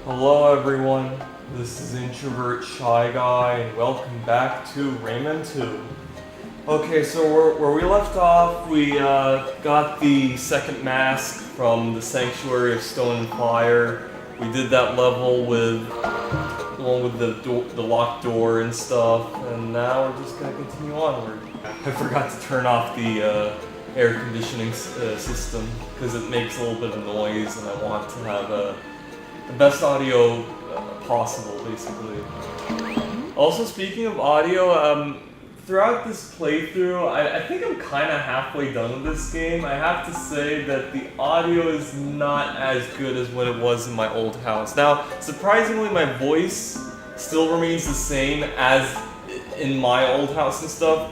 Hello everyone, this is Introvert Shy Guy and welcome back to Rayman 2. Okay, so where we left off, we got the second mask from the Sanctuary of Stone and Fire. We did that level with along with the locked door and stuff, and now we're just gonna continue onward. I forgot to turn off the air conditioning system because it makes a little bit of noise, and I want to have the best audio possible, basically. Also, speaking of audio, throughout this playthrough, I think I'm kind of halfway done with this game. I have to say that the audio is not as good as when it was in my old house. Now, surprisingly, my voice still remains the same as in my old house and stuff,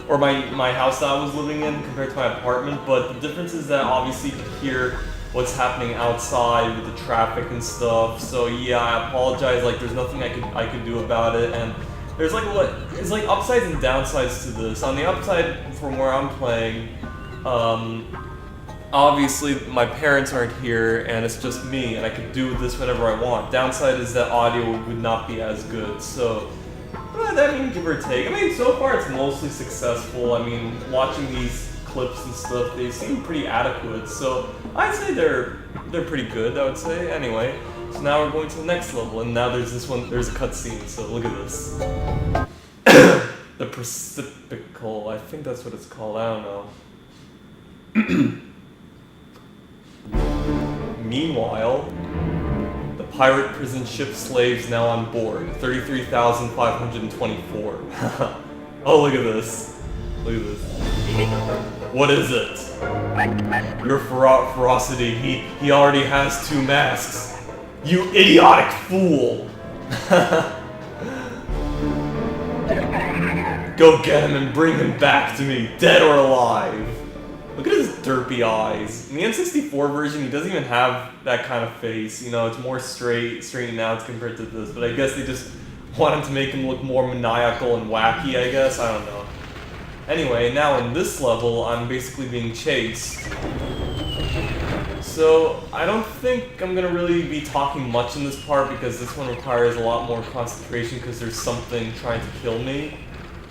or my house that I was living in compared to my apartment, but the difference is that obviously you can hear what's happening outside with the traffic and stuff. So yeah, I apologize, like there's nothing I could do about it, and there's it's like upsides and downsides to this. On the upside, from where I'm playing, obviously my parents aren't here and it's just me and I could do this whenever I want. Downside is that audio would not be as good, so I mean, give or take. I mean, so far it's mostly successful. I mean, watching these clips and stuff, they seem pretty adequate, so I'd say they're pretty good, I would say. Anyway, so now we're going to the next level, and now there's a cutscene, so look at this. The Precipical, I think that's what it's called, I don't know. Meanwhile, the pirate prison ship slaves now on board, 33,524. Oh, look at this. Look at this. What is it? Your ferocity, he already has 2 masks. You idiotic fool! Go get him and bring him back to me, dead or alive. Look at his derpy eyes. In the N64 version, he doesn't even have that kind of face. You know, it's more straightened out compared to this, but I guess they just wanted to make him look more maniacal and wacky, I guess. I don't know. Anyway, now in this level, I'm basically being chased. So, I don't think I'm gonna really be talking much in this part because this one requires a lot more concentration because there's something trying to kill me.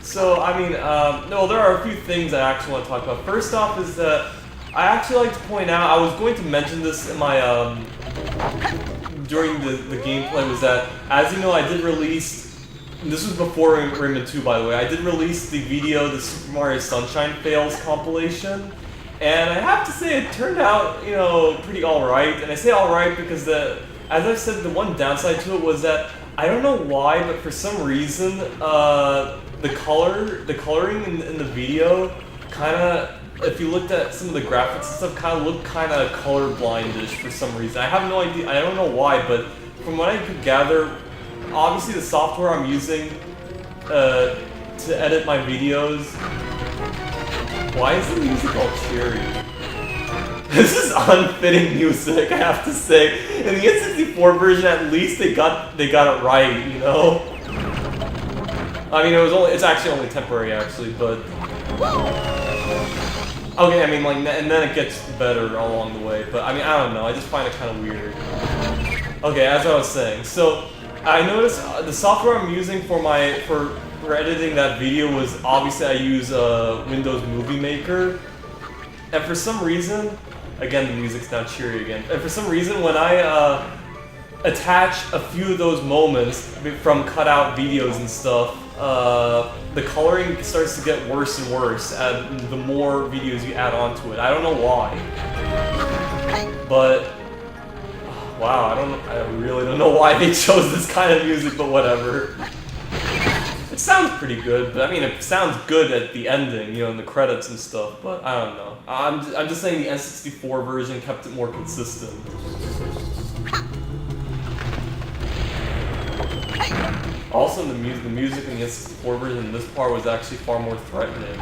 So, I mean, no, there are a few things I actually want to talk about. First off is that I actually like to point out, I was going to mention this in my, during the gameplay, was that, as you know, I did release, this was before Rayman 2, by the way, I did release the video, the Super Mario Sunshine Fails compilation, and I have to say it turned out, you know, pretty alright, and I say alright because as I've said, the one downside to it was that, I don't know why, but for some reason, the coloring in the video kinda, if you looked at some of the graphics and stuff, kinda looked kinda colorblind-ish for some reason. I have no idea, I don't know why, but from what I could gather, obviously the software I'm using to edit my videos. Why is the music all cheery? This is unfitting music, I have to say. In the N64 version, at least they got it right, you know? I mean, it's actually only temporary, actually, but okay, I mean, like, and then it gets better along the way, but I mean, I don't know, I just find it kind of weird. Okay, as I was saying, so I noticed the software I'm using for editing that video was, obviously I use Windows Movie Maker, and for some reason, again, the music's now cheery again, and for some reason when I attach a few of those moments from cutout videos and stuff, the coloring starts to get worse and worse the more videos you add onto it. I don't know why, but wow, I really don't know why they chose this kind of music, but whatever. It sounds pretty good, but I mean, it sounds good at the ending, you know, in the credits and stuff, but I don't know. I'm just saying the N64 version kept it more consistent. Also, the music in the N64 version, this part was actually far more threatening.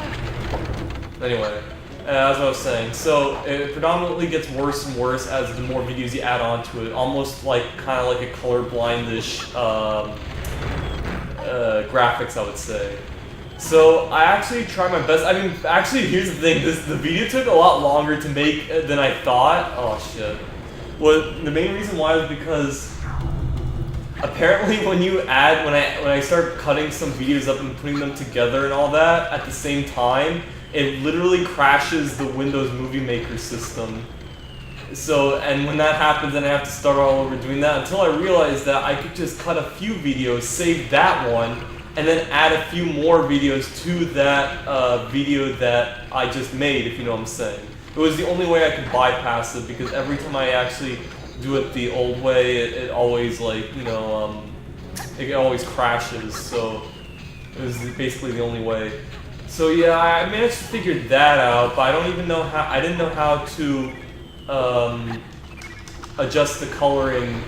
Anyway, as I was saying, so it predominantly gets worse and worse as the more videos you add onto it, almost like kind of like a colorblind-ish graphics, I would say. So I actually tried my best. I mean, actually, here's the thing: the video took a lot longer to make than I thought. Oh shit. Well, the main reason why is because apparently when I start cutting some videos up and putting them together and all that at the same time, it literally crashes the Windows Movie Maker system. So, and when that happens, then I have to start all over doing that until I realized that I could just cut a few videos, save that one, and then add a few more videos to that video that I just made, if you know what I'm saying. It was the only way I could bypass it, because every time I actually do it the old way, it always, like, you know, it always crashes, so it was basically the only way. So yeah, I managed to figure that out, but I didn't know how to adjust the coloring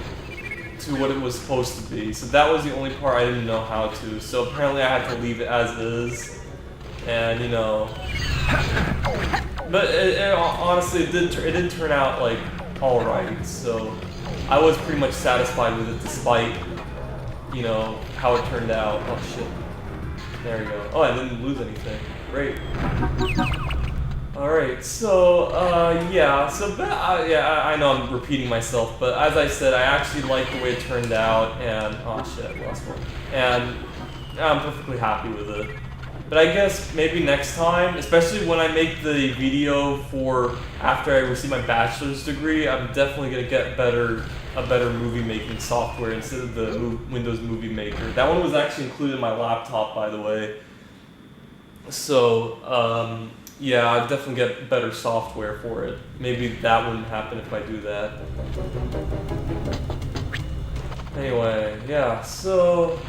to what it was supposed to be. So that was the only part I didn't know how to. So apparently I had to leave it as is, and you know. But honestly, it did turn out like all right. So I was pretty much satisfied with it, despite you know how it turned out. Oh shit! There we go. Oh, I didn't lose anything. Great. Alright, so, yeah, so, yeah, I know I'm repeating myself, but as I said, I actually like the way it turned out, and, oh shit, I lost one, and I'm perfectly happy with it. But I guess maybe next time, especially when I make the video for after I receive my bachelor's degree, I'm definitely going to get a better movie making software instead of the Windows Movie Maker. That one was actually included in my laptop, by the way. So, yeah, I'd definitely get better software for it. Maybe that wouldn't happen if I do that. Anyway, yeah, so...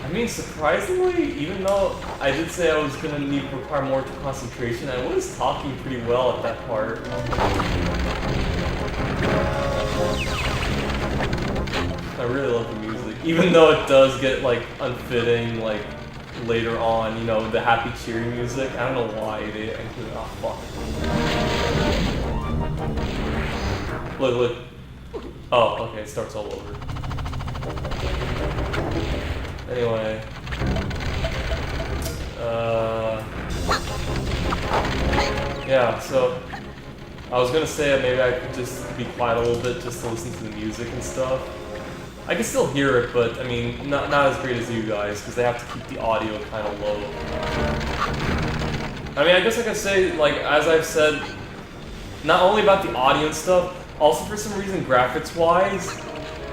I mean, surprisingly, even though I did say I was going to require more concentration, I was talking pretty well at that part. I really love the music. Even though it does get, like, unfitting, like, later on, you know, the happy, cheery music. I don't know why they included. Oh, fuck. Look. Oh, okay, it starts all over. Anyway. Yeah, so I was gonna say maybe I could just be quiet a little bit just to listen to the music and stuff. I can still hear it, but I mean, not as great as you guys, because they have to keep the audio kind of low. I mean, I guess I could say, like, as I've said, not only about the audio and stuff, also for some reason graphics-wise,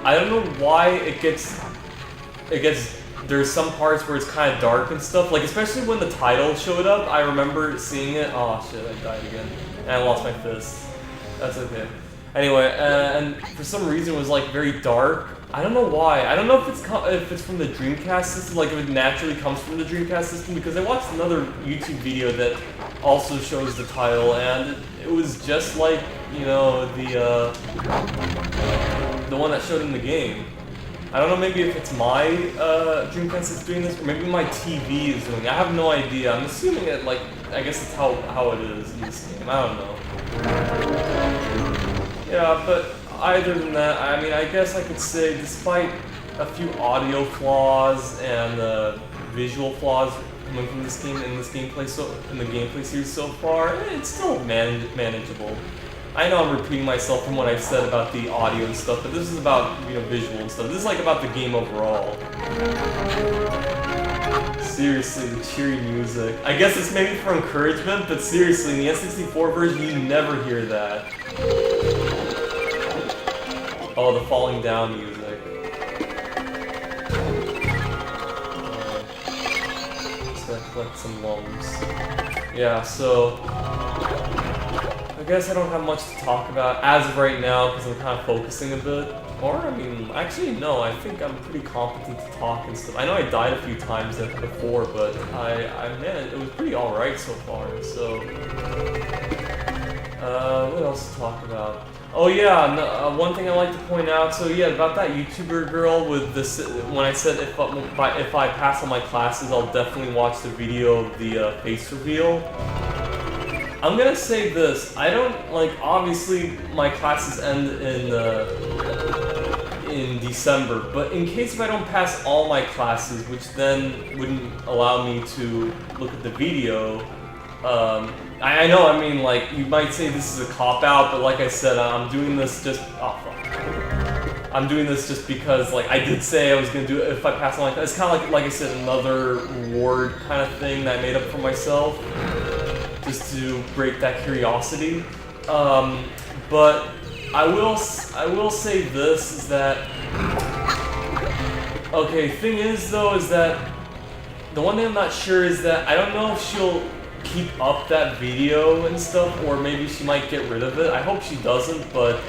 I don't know why it gets, there's some parts where it's kind of dark and stuff, like especially when the title showed up, I remember seeing it, oh shit, I died again, and I lost my fist. That's okay. Anyway, and for some reason it was like very dark. I don't know why. I don't know if it's from the Dreamcast system, like if it naturally comes from the Dreamcast system, because I watched another YouTube video that also shows the title, and it was just like, you know, the one that showed in the game. I don't know, maybe if it's my Dreamcast that's doing this, or maybe my TV is doing it. I have no idea. I'm assuming it, like, I guess it's how it is in this game. I don't know. Yeah, but either than that, I mean, I guess I could say, despite a few audio flaws and visual flaws coming from this game in the gameplay series so far, it's still manageable. I know I'm repeating myself from what I've said about the audio and stuff, but this is about, you know, visual and stuff. This is like about the game overall. Seriously, the cheery music. I guess it's maybe for encouragement, but seriously, in the N64 version, you never hear that. Oh, the falling down music. Just gotta collect some lumps. Yeah, so... I guess I don't have much to talk about as of right now, because I'm kind of focusing a bit. Or, I mean, actually, no, I think I'm pretty competent to talk and stuff. I know I died a few times before, but man, it was pretty alright so far, so... what else to talk about? Oh yeah, one thing I like to point out, so yeah, about that YouTuber girl with this, when I said if I pass all my classes, I'll definitely watch the video of the face reveal. I'm gonna say this, I don't, like, obviously my classes end in December, but in case if I don't pass all my classes, which then wouldn't allow me to look at the video I know, I mean, like, you might say this is a cop-out, but like I said, I'm doing this just... Oh, fuck. I'm doing this just because, like, I did say I was gonna do it if I pass on like that. It's kind of like I said, another reward kind of thing that I made up for myself, just to break that curiosity. But I will say this, is that... Okay, thing is, though, is that... The one thing I'm not sure is that I don't know if she'll keep up that video and stuff, or maybe she might get rid of it. I hope she doesn't, but...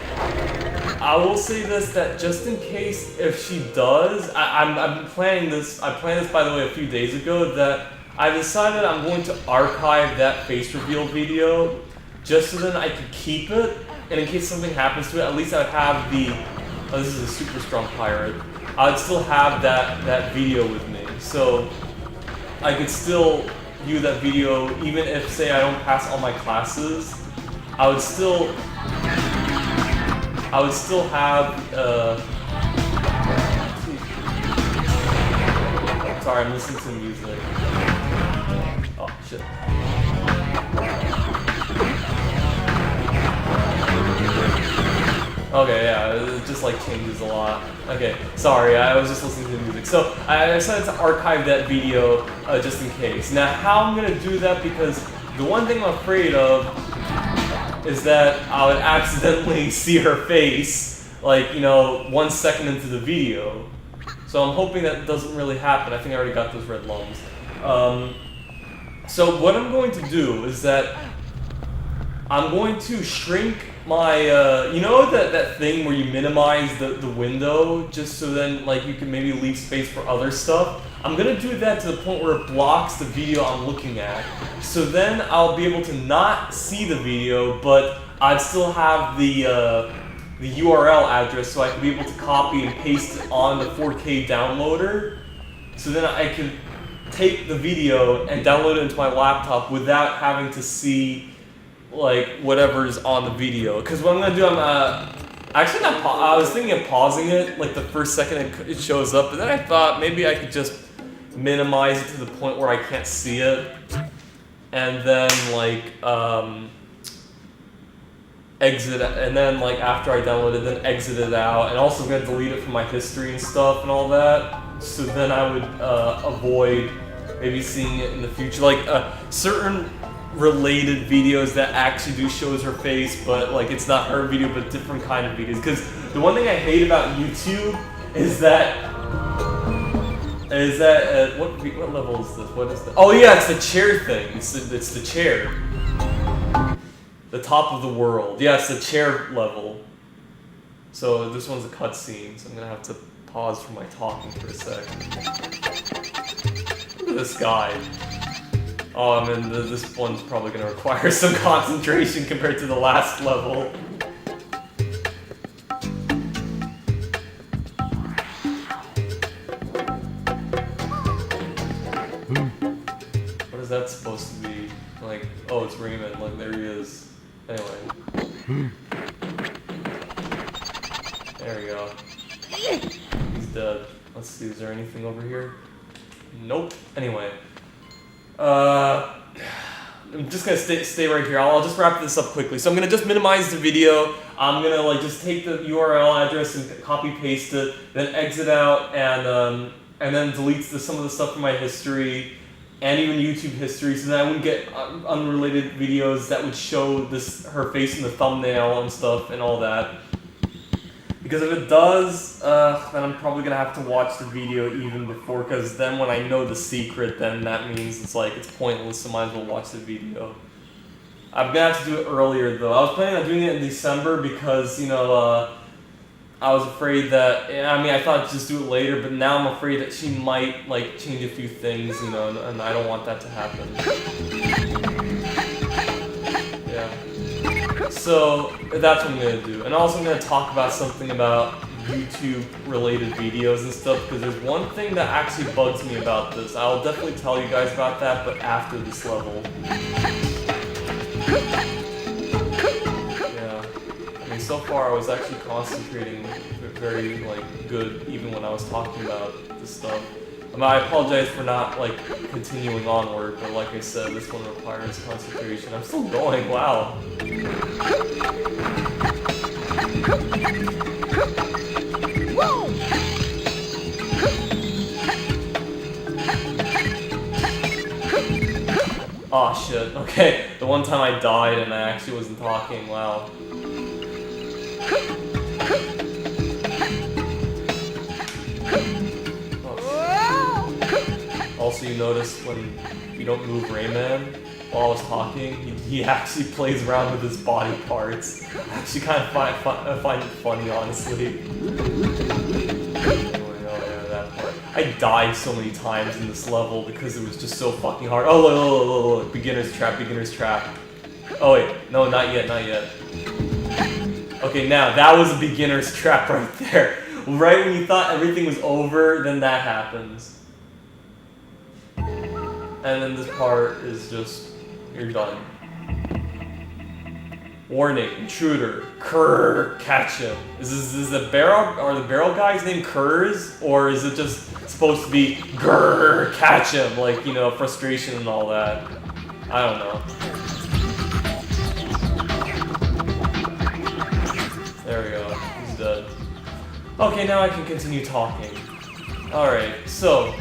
I will say this, that just in case if she does, I'm planning this, I planned this by the way a few days ago, that I decided I'm going to archive that face reveal video just so then I could keep it, and in case something happens to it, at least I'd have the, oh, this is a super strong pirate, I'd still have that video with me, so I could still view that video even if, say, I don't pass all my classes, I would still have, sorry, I'm listening to music. Oh, shit. Okay, yeah, it just like changes a lot. Okay, sorry, I was just listening to the music. So, I decided to archive that video just in case. Now, how I'm gonna do that, because the one thing I'm afraid of is that I would accidentally see her face, like, you know, 1 second into the video. So I'm hoping that doesn't really happen. I think I already got those red lungs. So what I'm going to do is that I'm going to shrink my, you know that thing where you minimize the window just so then, like, you can maybe leave space for other stuff? I'm gonna do that to the point where it blocks the video I'm looking at. So then I'll be able to not see the video, but I'd still have the URL address, so I can be able to copy and paste it on the 4K downloader. So then I can take the video and download it into my laptop without having to see, like, whatever's on the video. Because what I'm gonna do, actually not I was thinking of pausing it, like the first second it shows up, but then I thought maybe I could just minimize it to the point where I can't see it, and then like exit, and then like after I download it, then exit it out, and also I'm gonna delete it from my history and stuff and all that, so then I would avoid maybe seeing it in the future, like certain related videos that actually do shows her face, but like it's not her video but different kind of videos. Because the one thing I hate about YouTube is that what level is this? What is that? Oh yeah, it's the chair thing. It's the chair. The top of the world. Yeah, it's the chair level. So this one's a cutscene, so I'm gonna have to pause for my talking for a sec. Look at this guy. Oh, I mean, this one's probably gonna require some concentration compared to the last level. What is that supposed to be? Like, oh, it's Rayman. Look, there he is. Anyway. There we go. He's dead. Let's see, is there anything over here? Nope. Anyway. I'm just gonna stay right here. I'll just wrap this up quickly. So I'm gonna just minimize the video. I'm gonna like just take the URL address and copy paste it, then exit out and then delete some of the stuff from my history and even YouTube history, so that I wouldn't get unrelated videos that would show her face in the thumbnail and stuff and all that. Because if it does, then I'm probably gonna have to watch the video even before, because then when I know the secret, then that means it's like, it's pointless, so might as well watch the video. I'm gonna have to do it earlier though. I was planning on doing it in December because, you know, I was afraid that, I mean, I thought I'd just do it later, but now I'm afraid that she might, like, change a few things, you know, and I don't want that to happen. Yeah. So, that's what I'm going to do. And also I'm going to talk about something about YouTube-related videos and stuff, because there's one thing that actually bugs me about this. I'll definitely tell you guys about that, but after this level. Yeah. I mean, so far I was actually concentrating very, like, good, even when I was talking about this stuff. I apologize for not, like, continuing onward, but like I said, this one requires concentration. I'm still going, wow. Aw, shit. Okay, the one time I died and I actually wasn't talking, wow. Also, you notice when you don't move Rayman while I was talking, he actually plays around with his body parts. I actually kind of find it funny, honestly. I died so many times in this level because it was just so fucking hard. Oh, look, beginner's trap, beginner's trap. Oh wait, no, not yet, not yet. Okay, now, that was a beginner's trap right there. Right when you thought everything was over, then that happens. And then this part is just, you're done. Warning, intruder, Kerr, catch him. Is the barrel, are the barrel guys named Kerrs? Or is it just supposed to be grrr, catch him? Like, you know, frustration and all that. I don't know. There we go, he's dead. Okay, now I can continue talking. Alright, so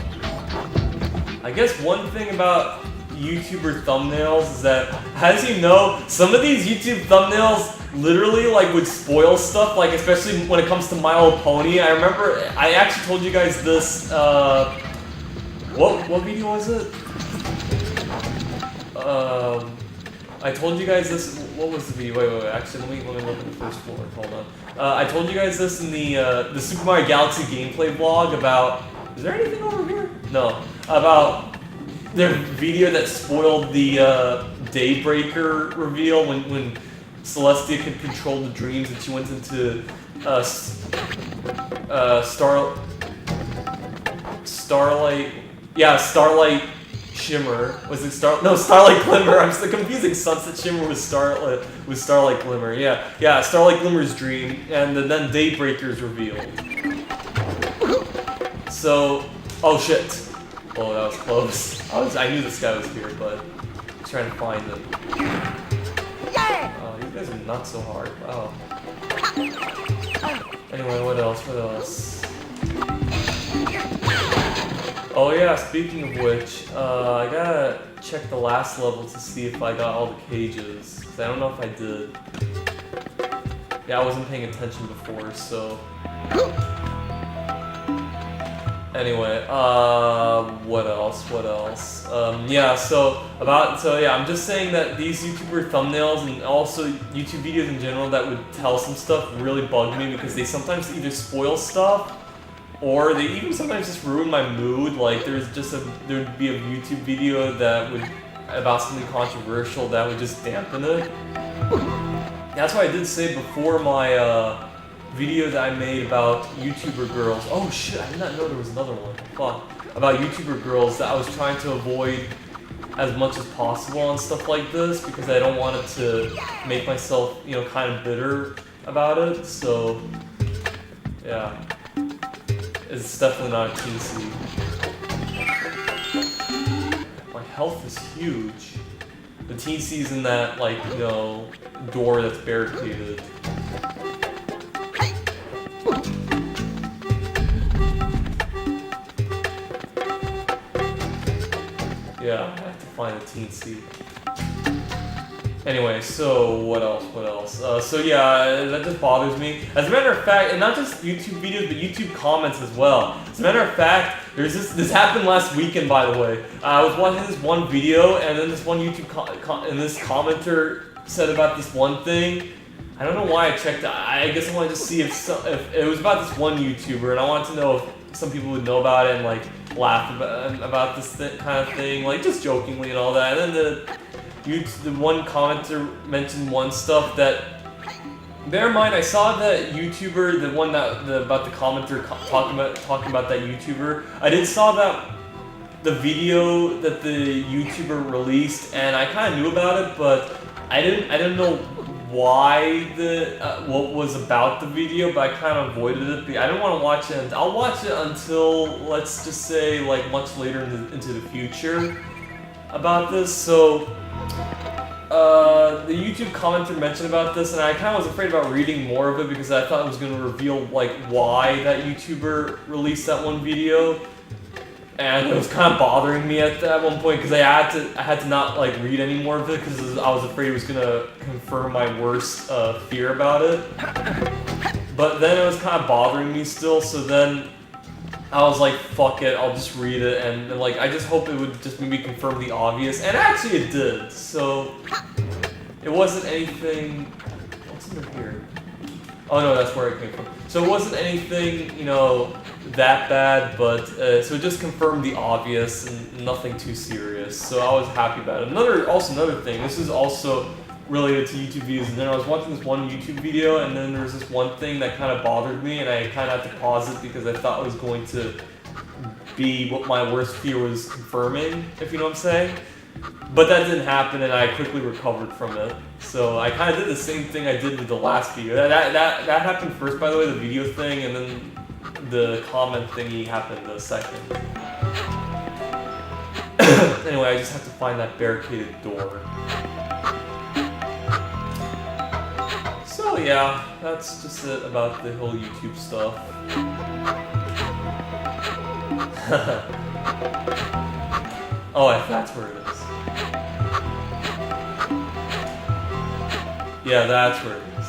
I guess one thing about YouTuber thumbnails is that, as you know, some of these YouTube thumbnails literally like would spoil stuff, like especially when it comes to My Little Pony. I remember I actually told you guys this, what video was it? I told you guys this, what was the video? Wait, actually let me look at the first floor, hold on. I told you guys this in the Super Mario Galaxy gameplay vlog about, is there anything over here? No. About their video that spoiled the Daybreaker reveal when Celestia could control the dreams and she went into Starlight Shimmer. Was it Starlight Glimmer. I'm still confusing Sunset Shimmer with Starlight Glimmer. Yeah, Starlight Glimmer's dream, and then Daybreaker's revealed. So, oh shit. Oh, that was close. I knew this guy was here, but I'm trying to find him. Oh, you guys are not so hard. Wow. Anyway, what else? Oh yeah, speaking of which, I gotta check the last level to see if I got all the cages. 'Cause I don't know if I did. Yeah, I wasn't paying attention before, so... Anyway, what else? I'm just saying that these YouTuber thumbnails and also YouTube videos in general that would tell some stuff really bug me because they sometimes either spoil stuff or they even sometimes just ruin my mood. Like there'd be a YouTube video that would, about something controversial that would just dampen it. That's why I did say before my, video that I made about YouTuber girls. Oh shit, I did not know there was another one. Fuck. About YouTuber girls that I was trying to avoid as much as possible on stuff like this because I don't want it to make myself, you know, kind of bitter about it. So, yeah. It's definitely not a TC. My health is huge. The TC's in that, like, you know, door that's barricaded. Yeah, I have to find a TC. Anyway, so what else? So yeah, that just bothers me. As a matter of fact, and not just YouTube videos, but YouTube comments as well. As a matter of fact, there's this happened last weekend, by the way. I was watching this one video, and then this one YouTube and this commenter said about this one thing. I don't know why I checked it. I guess I wanted to see if it was about this one YouTuber, and I wanted to know if some people would know about it and like laugh about this kind of thing, like just jokingly and all that. And then the one commenter mentioned one stuff that, bear in mind, I saw that YouTuber, the one about the commenter talking about that YouTuber. I did saw the video that the YouTuber released, and I kind of knew about it, but I didn't know why what was about the video, but I kind of avoided it. I didn't want to watch it. I'll watch it until, let's just say, like much later into the future about this. So the YouTube commenter mentioned about this, and I kind of was afraid about reading more of it because I thought it was going to reveal like why that YouTuber released that one video. And it was kind of bothering me at one point because I had to not like read any more of it because I was afraid it was gonna confirm my worst fear about it. But then it was kind of bothering me still, so then I was like, fuck it, I'll just read it, and like I just hope it would just maybe confirm the obvious, and actually it did. So it wasn't anything. What's in here? Oh no, that's where it came from. So it wasn't anything, you know, that bad, but so it just confirmed the obvious and nothing too serious. So I was happy about it. Another thing, this is also related to YouTube videos, and then I was watching this one YouTube video, and then there was this one thing that kind of bothered me, and I kind of had to pause it because I thought it was going to be what my worst fear was confirming, if you know what I'm saying. But that didn't happen, and I quickly recovered from it. So I kind of did the same thing I did with the last video. That happened first, by the way, the video thing, and then the comment thingy happened the second. Anyway, I just have to find that barricaded door. So yeah, that's just it about the whole YouTube stuff. Oh, that's where it is. Yeah, that's where it is.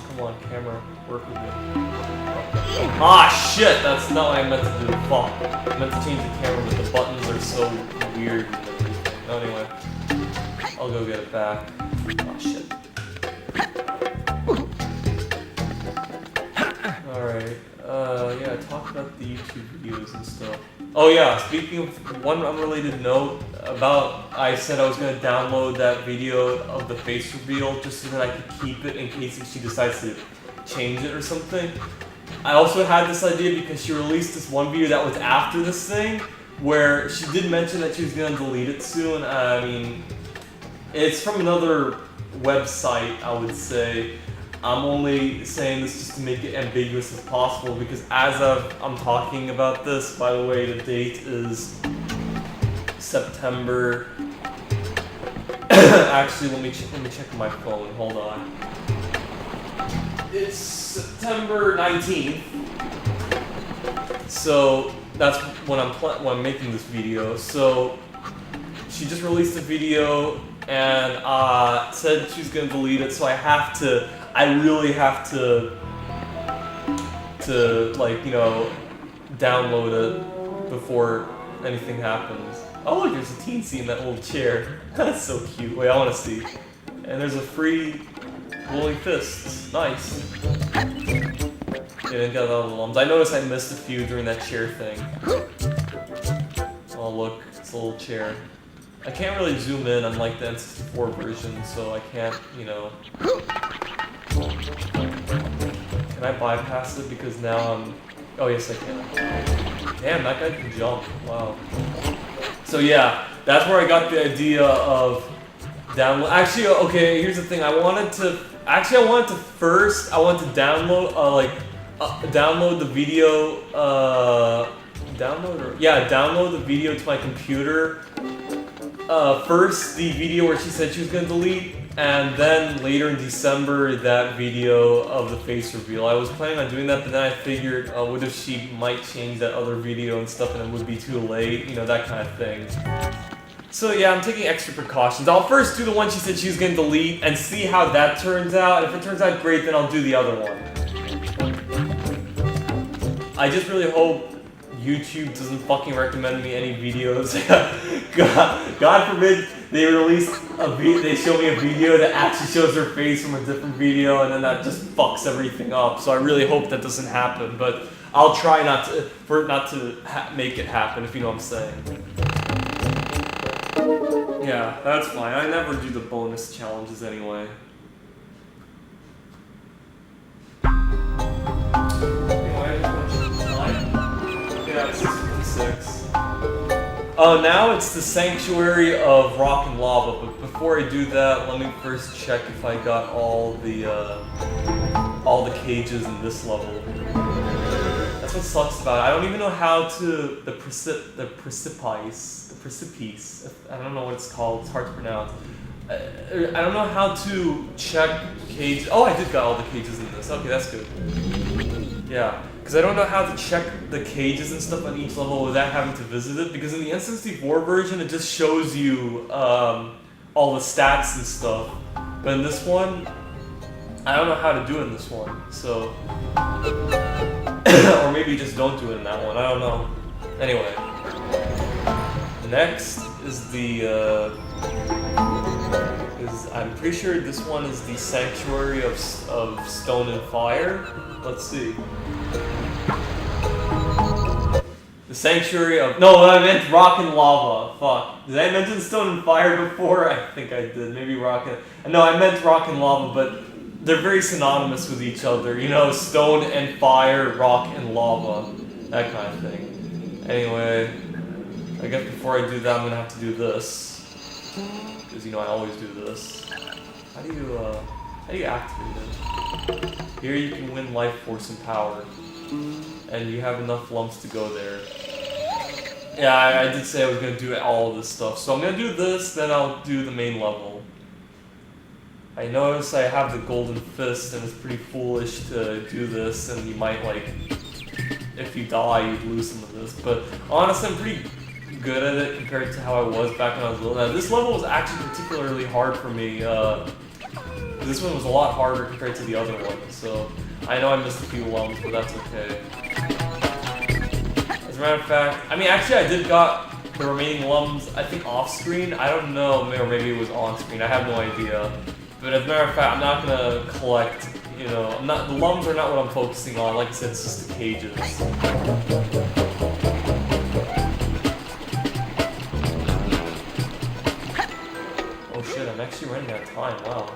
Come on, camera, work with me. Ah, shit! That's not what I meant to do. Fuck. I meant to change the camera, but the buttons are so weird. Anyway, I'll go get it back. Oh, shit. Alright. Yeah, I talked about the YouTube videos and stuff. Oh yeah, speaking of one unrelated note, I said I was going to download that video of the face reveal just so that I could keep it in case she decides to change it or something. I also had this idea because she released this one video that was after this thing, where she did mention that she was going to delete it soon. I mean, it's from another website, I would say. I'm only saying this just to make it ambiguous as possible because as I'm talking about this, by the way, the date is September. Actually, let me check my phone. Hold on. It's September 19th. So that's when I'm making this video. So she just released a video and said she's gonna delete it. So I really have to like, you know, download it before anything happens. Oh look, there's a teensy in that little chair. That's so cute. Wait, I want to see. And there's a free glowing fist. Nice. Yeah, got all the lumps. I noticed I missed a few during that chair thing. Oh look, it's a little chair. I can't really zoom in unlike the N64 version, so I can't, you know. Can I bypass it because now I'm... Oh yes I can. Damn, that guy can jump. Wow. So yeah, that's where I got the idea of download. Actually, okay, here's the thing. I wanted to first download download the video download the video to my computer. First the video where she said she was gonna delete, and then later in December that video of the face reveal. I was planning on doing that, but then I figured, what if she might change that other video and stuff and it would be too late, you know, that kind of thing. So yeah, I'm taking extra precautions. I'll first do the one she said she was gonna delete and see how that turns out. If it turns out great, then I'll do the other one. I just really hope YouTube doesn't fucking recommend me any videos. God forbid they show me a video that actually shows her face from a different video, and then that just fucks everything up. So I really hope that doesn't happen, but I'll try not to make it happen, if you know what I'm saying. Yeah, that's fine. I never do the bonus challenges anyway. Yeah, it's 6:56. Oh, now it's the Sanctuary of Rock and Lava, but before I do that, let me first check if I got all the cages in this level. That's what sucks about it. I don't even know how to the precipice. I don't know what it's called. It's hard to pronounce. I don't know how to check cages. Oh, I did got all the cages in this. Okay, that's good. Yeah, because I don't know how to check the cages and stuff on each level without having to visit it. Because in the N64 version, it just shows you all the stats and stuff. But in this one, I don't know how to do it in this one. So, or maybe just don't do it in that one. I don't know. Anyway, next is the. I'm pretty sure this one is the Sanctuary of Stone and Fire. Let's see. The Sanctuary of... No, I meant Rock and Lava. Fuck. Did I mention Stone and Fire before? I think I did. Maybe Rock and... No, I meant Rock and Lava, but they're very synonymous with each other. You know, Stone and Fire, Rock and Lava. That kind of thing. Anyway, I guess before I do that, I'm gonna have to do this. Because, you know, I always do this. How do you activate it? Here you can win life force and power. And you have enough lumps to go there. Yeah, I did say I was going to do all of this stuff. So I'm going to do this, then I'll do the main level. I notice I have the golden fist, and it's pretty foolish to do this, and you might, like, if you die, you'd lose some of this. But honestly, I'm pretty good at it compared to how I was back when I was little. Now, this level was actually particularly hard for me. This one was a lot harder compared to the other one, so I know I missed a few lumps, but that's okay. As a matter of fact, I mean, actually I did got the remaining lumps, I think off screen. I don't know, or maybe it was on screen. I have no idea. But as a matter of fact, I'm not gonna collect, you know, the lumps are not what I'm focusing on. Like I said, it's just the cages. Oh shit, I'm actually running out of time, wow.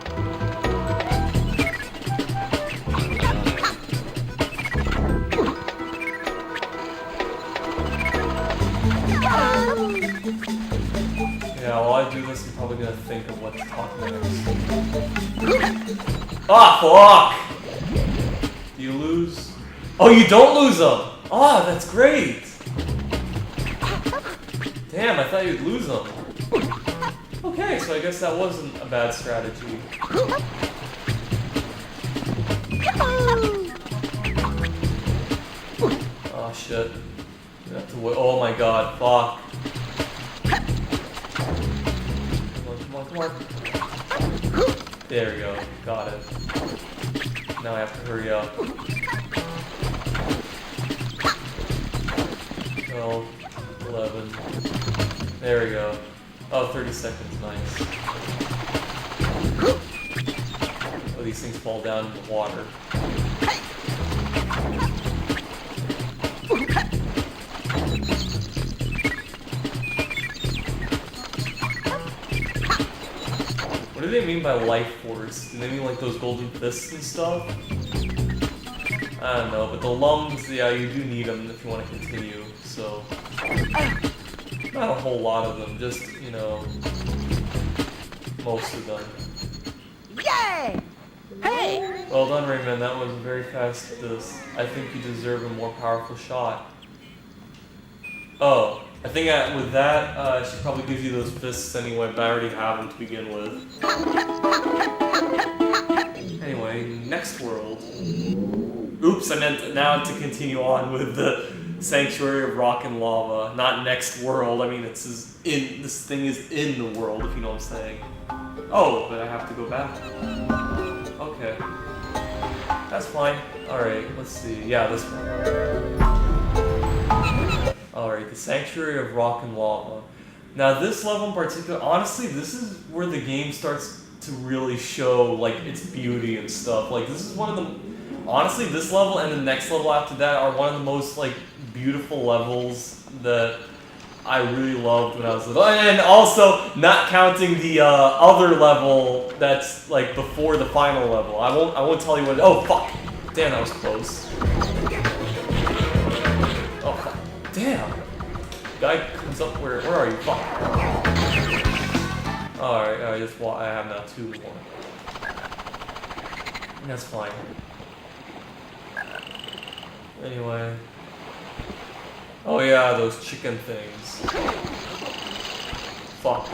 Yeah, while I do this, I'm probably gonna think of what to talk next. Ah, fuck! Do you lose? Oh, you don't lose them! Ah, that's great! Damn, I thought you'd lose them. Okay, so I guess that wasn't a bad strategy. Oh shit. You have to wait. Oh my god, fuck. Come on, come on. There we go, got it. Now I have to hurry up. 12, 11. There we go. Oh, 30 seconds, nice. Oh, these things fall down in the water. What do they mean by life force? Do they mean like those golden fists and stuff? I don't know, but the lungs, yeah, you do need them if you want to continue, so... Not a whole lot of them, just, you know, most of them. Yay! Hey! Well done, Rayman, that was very fast. I think you deserve a more powerful shot. Oh, I think with that, I should probably give you those fists anyway, but I already have them to begin with. Anyway, next world. Oops, I meant now to continue on with the Sanctuary of Rock and Lava, not next world. I mean, this thing is in the world, if you know what I'm saying. Oh, but I have to go back. Okay. That's fine. Alright, let's see. Yeah, this one. Alright, the Sanctuary of Rock and Lava. Now, this level in particular, honestly, this is where the game starts to really show, like, its beauty and stuff. Like, this is one of the... Honestly, this level and the next level after that are one of the most, like, beautiful levels that I really loved when I was little. And also, not counting the other level that's like before the final level. I won't tell you what. Oh fuck! Damn, that was close. Oh fuck! Damn. Guy comes up. Where are you? Fuck. Alright, I have now 2 more. That's fine. Anyway. Oh yeah, those chicken things. Fuck.